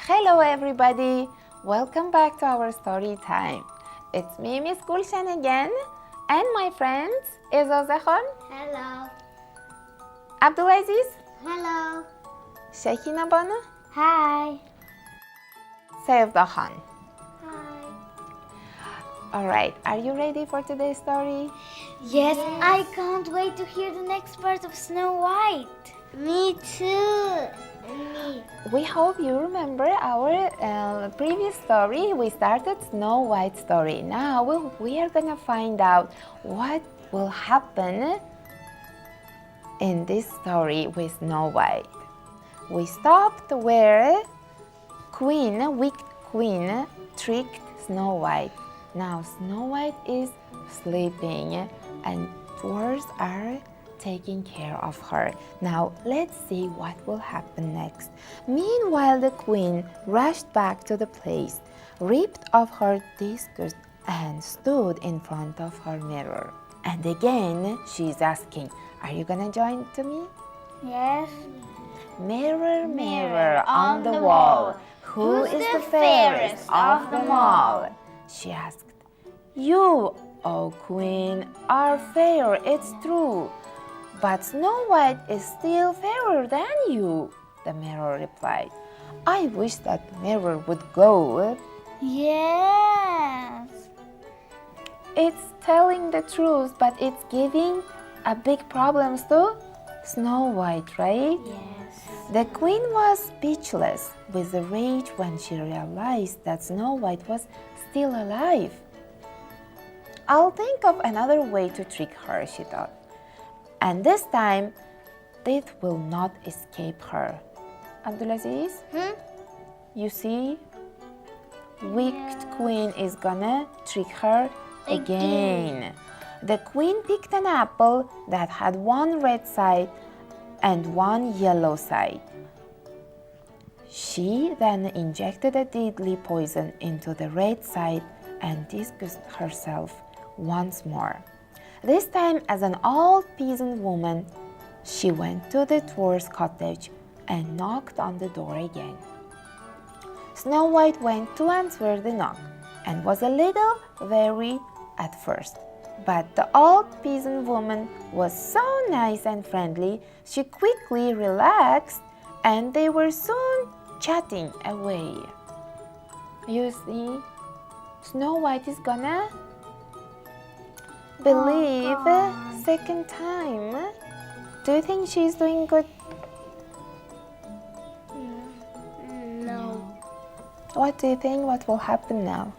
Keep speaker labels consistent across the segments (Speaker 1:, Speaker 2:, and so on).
Speaker 1: Hello everybody! Welcome back to our story time. It's me, Miss Gulshan again, and my friends is Ozehon,
Speaker 2: Hello.
Speaker 1: Abdulaziz,
Speaker 2: Hello.
Speaker 1: Shekina Banu,
Speaker 2: Hi.
Speaker 1: Sevda Khan.
Speaker 2: Hi.
Speaker 1: Alright, are you ready for today's story?
Speaker 2: Yes, I can't wait to hear the next part of Snow White. Me too. Me.
Speaker 1: We hope you remember our previous story. We started Snow White story. Now we are gonna find out what will happen in this story with Snow White. We stopped where wicked Queen, tricked Snow White. Now Snow White is sleeping and dwarves are taking care of her. Now let's see what will happen next. Meanwhile, the queen rushed back to the place, ripped off her disguise and stood in front of her mirror. And again, she's asking, are you gonna join to me?
Speaker 2: Yes.
Speaker 1: Mirror, mirror on the wall, who is the fairest of them all? She asked. You, O queen, are fair, it's true. But Snow White is still fairer than you, the mirror replied. I wish that mirror would go.
Speaker 2: Yes.
Speaker 1: It's telling the truth, but it's giving a big problems to Snow White, right?
Speaker 2: Yes.
Speaker 1: The queen was speechless with rage when she realized that Snow White was still alive. I'll think of another way to trick her, she thought. And this time, death will not escape her. Abdulaziz, you see? Wicked queen is gonna trick her again. The queen picked an apple that had one red side and one yellow side. She then injected a deadly poison into the red side and disguised herself once more. This time as an old peasant woman, she went to the dwarf's cottage and knocked on the door again. Snow White went to answer the knock and was a little wary at first. But the old peasant woman was so nice and friendly, she quickly relaxed and they were soon chatting away. You see, Snow White is gonna believe second time. Do you think she's doing good?
Speaker 2: No.
Speaker 1: What do you think? What will happen now?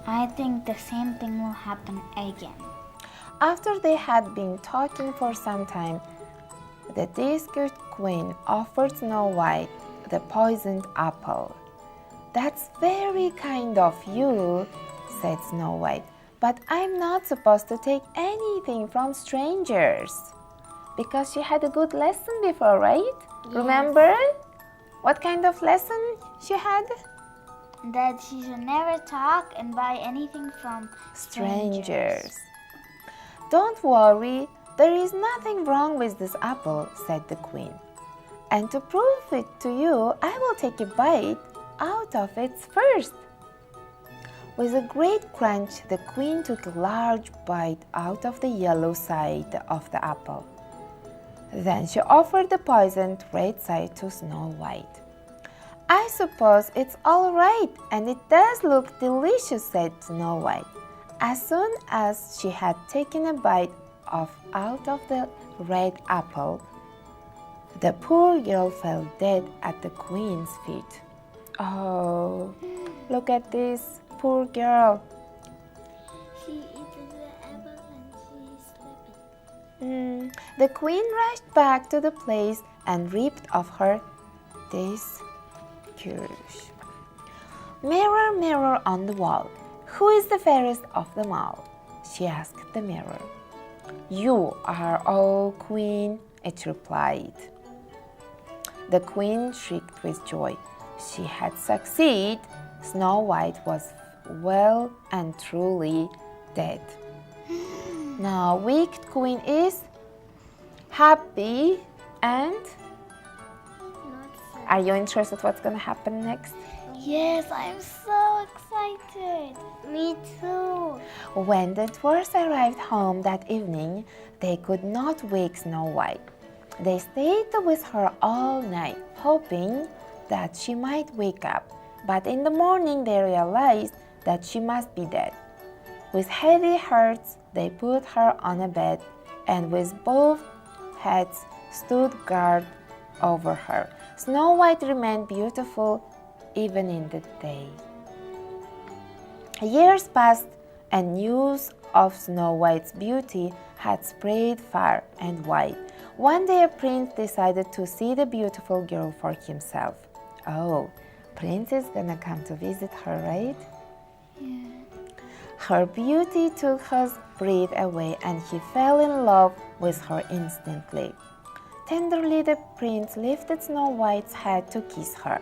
Speaker 2: I think the same thing will happen again.
Speaker 1: After they had been talking for some time, the disguised queen offered Snow White the poisoned apple. That's very kind of you, said Snow White, but I'm not supposed to take anything from strangers. Because she had a good lesson before, right?
Speaker 2: Yes.
Speaker 1: Remember? What kind of lesson she had?
Speaker 2: That she should never talk and buy anything from strangers.
Speaker 1: Don't worry, there is nothing wrong with this apple, said the queen. And to prove it to you, I will take a bite out of it first. With a great crunch, the queen took a large bite out of the yellow side of the apple. Then she offered the poisoned red side to Snow White. I suppose it's all right, and it does look delicious, said Snow White. As soon as she had taken a bite out of the red apple, the poor girl fell dead at the queen's feet. Oh, look at this poor girl.
Speaker 2: She eaten the apple and she's sleeping.
Speaker 1: The queen rushed back to the place and ripped off her disguise. Mirror, mirror on the wall, who is the fairest of them all? She asked the mirror. You are, O queen, it replied. The queen shrieked with joy. She had succeeded. Snow White was well and truly dead. Now, wicked queen is happy and Are you interested what's going to happen next?
Speaker 2: Yes, I'm so excited. Me too.
Speaker 1: When the dwarfs arrived home that evening, they could not wake Snow White. They stayed with her all night, hoping that she might wake up. But in the morning they realized that she must be dead. With heavy hearts, they put her on a bed and with both heads stood guard over her. Snow White remained beautiful even in the day. Years passed and news of Snow White's beauty had spread far and wide. One day a prince decided to see the beautiful girl for himself. Oh, Prince is gonna come to visit her, right?
Speaker 2: Yeah.
Speaker 1: Her beauty took his breath away and he fell in love with her instantly. Tenderly the prince lifted Snow White's head to kiss her.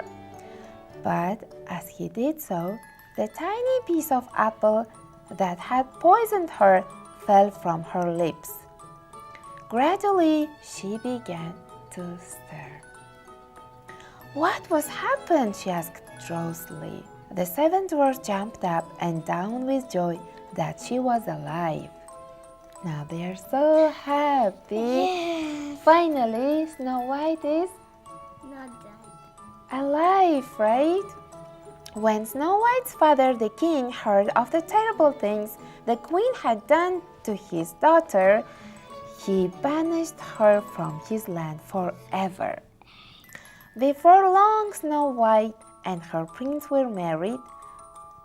Speaker 1: But as he did so, the tiny piece of apple that had poisoned her fell from her lips. Gradually, she began to stir. What was happened? She asked drowsily. The seven dwarfs jumped up and down with joy that she was alive. Now they are so happy.
Speaker 2: Yes.
Speaker 1: Finally, Snow White is
Speaker 2: Not dead.
Speaker 1: alive, right? When Snow White's father, the king, heard of the terrible things the queen had done to his daughter, he banished her from his land forever. Before long, Snow White and her prince were married,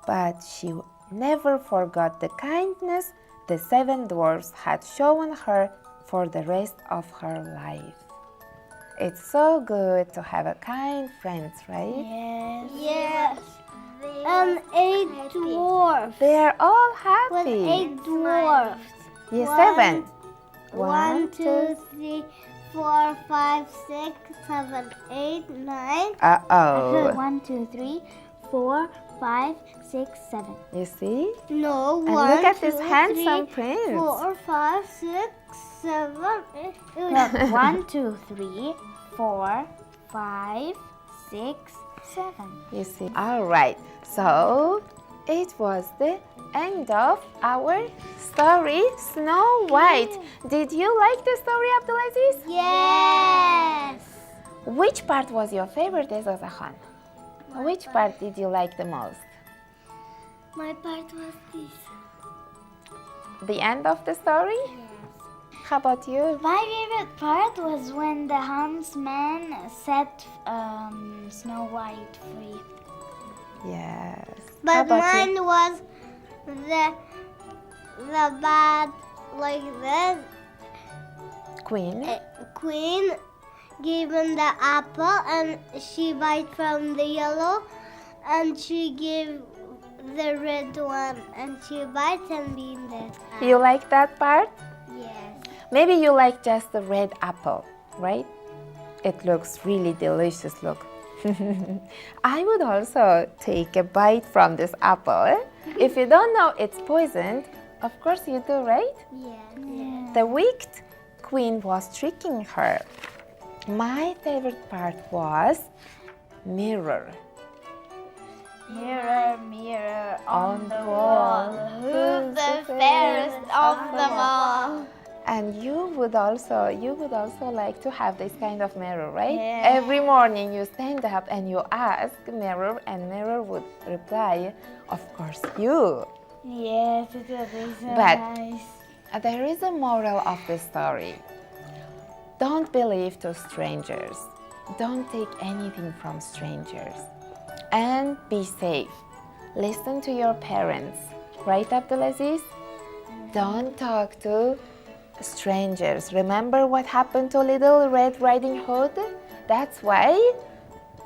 Speaker 1: but she never forgot the kindness the seven dwarfs had shown her for the rest of her life. It's so good to have a kind friends, right?
Speaker 2: Yes. Yes. 8 dwarfs.
Speaker 1: They are all
Speaker 2: With
Speaker 1: happy.
Speaker 2: 8 dwarfs.
Speaker 1: Yes,
Speaker 2: One,
Speaker 1: seven.
Speaker 2: 1, 2, 3, 4, 5, 6, 7, 8, 9.
Speaker 1: Uh-oh.
Speaker 2: 1, 2, 3, 4, 5, 6, 7.
Speaker 1: You see?
Speaker 2: No,
Speaker 1: And
Speaker 2: one,
Speaker 1: look at
Speaker 2: two,
Speaker 1: this handsome
Speaker 2: three,
Speaker 1: prince.
Speaker 2: 4, 5, 6, 7, 8.
Speaker 3: Look, 1, 2, 3, 4, 5, 6, 7.
Speaker 1: You see? All right. So it was the end of our story, Snow White. Did you like the story, Abdulaziz?
Speaker 2: Yes.
Speaker 1: Which part was your favorite, Ezazahan? Which part did you like the most?
Speaker 2: My part was this.
Speaker 1: The end of the story? How about you?
Speaker 3: My favorite part was when the huntsman set Snow White free.
Speaker 1: Yes. How
Speaker 2: But
Speaker 1: about
Speaker 2: mine
Speaker 1: you?
Speaker 2: was the bad, like this.
Speaker 1: Queen?
Speaker 2: Queen gave him the apple and she bite from the yellow and she gave the red one and she bites and be in that.
Speaker 1: You like that part?
Speaker 2: Yes.
Speaker 1: Maybe you like just the red apple, right? It looks really delicious, look. I would also take a bite from this apple. If you don't know it's poisoned, of course you do, right?
Speaker 2: Yes.
Speaker 1: The wicked queen was tricking her. My favorite part was mirror.
Speaker 3: Mirror, mirror
Speaker 1: On the wall,
Speaker 3: who's the fairest of them all?
Speaker 1: And you would also like to have this kind of mirror, right?
Speaker 3: Yeah.
Speaker 1: Every morning you stand up and you ask mirror, and mirror would reply, of course you.
Speaker 3: Yes, it will be so
Speaker 1: But-
Speaker 3: nice.
Speaker 1: There is a moral of the story. Don't believe to strangers. Don't take anything from strangers. And be safe. Listen to your parents. Right, Abdulaziz? Don't talk to strangers. Remember what happened to Little Red Riding Hood? That's why,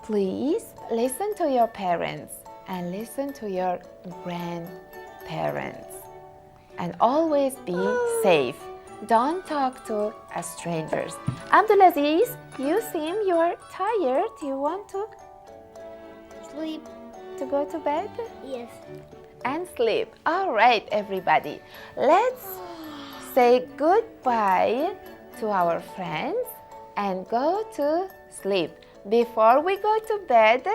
Speaker 1: please listen to your parents and listen to your grandparents. And always be safe. Don't talk to strangers. Abdulaziz, you seem you're tired. Do you want to
Speaker 2: Sleep.
Speaker 1: go to bed?
Speaker 2: Yes.
Speaker 1: And sleep. All right, everybody. Let's say goodbye to our friends and go to sleep. Before we go to bed,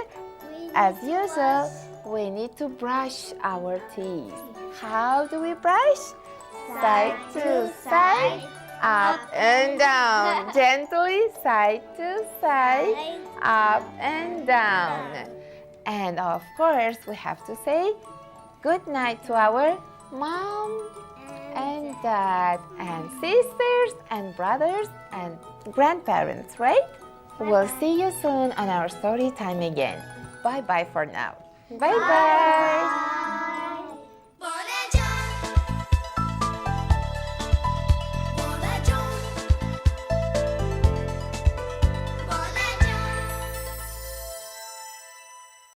Speaker 1: as usual, we need to brush our teeth. How do we brush? Side to side, up and down. Gently, side to side, up and down. And of course, we have to say good night to our mom and dad and sisters and brothers and grandparents, right? We'll see you soon on our story time again. Bye-bye for now. Bye-bye.